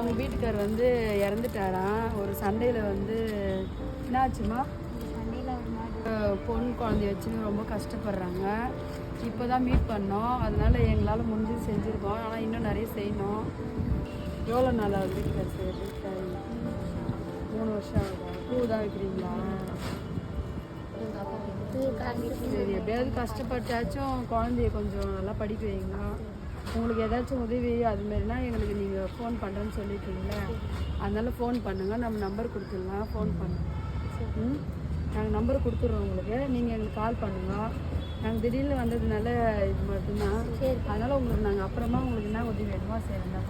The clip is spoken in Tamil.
அவங்க வீட்டுக்கார் வந்து இறந்துட்டாராம். ஒரு சண்டையில் வந்து என்னாச்சுமா, பொண்ணு குழந்தைய வச்சுன்னு ரொம்ப கஷ்டப்படுறாங்க. இப்போ தான் மீட் பண்ணோம், அதனால எங்களால் முடிஞ்சது செஞ்சுருக்கோம். ஆனால் இன்னும் நிறைய செய்யணும். எவ்வளோ நாள் ஆகுது வீட்டுக்கார் செய்ய? 3 வருஷம் ஆகுதா? பூ தான் வைக்கிறீங்களா? சரி, எப்படியாவது கஷ்டப்பட்டாச்சும் குழந்தைய கொஞ்சம் நல்லா படிக்க வைங்க. உங்களுக்கு ஏதாச்சும் உதவி அதுமாரினா எங்களுக்கு நீங்கள் ஃபோன் பண்ணுறேன்னு சொல்லியிருக்கீங்களே, அதனால் ஃபோன் பண்ணுங்கள். நம்ம நம்பர் கொடுத்துடலாம், ஃபோன் பண்ணுங்கள். நாங்கள் நம்பர் கொடுத்துட்றோம் உங்களுக்கு. நீங்கள் எங்களுக்கு கால் பண்ணுங்கள். நாங்கள் திடீர்னு வந்ததுனால இது மட்டும்தான். அதனால் உங்களுக்கு நாங்கள் அப்புறமா உங்களுக்கு என்ன உதவி வேணுமோ செய்யணும்.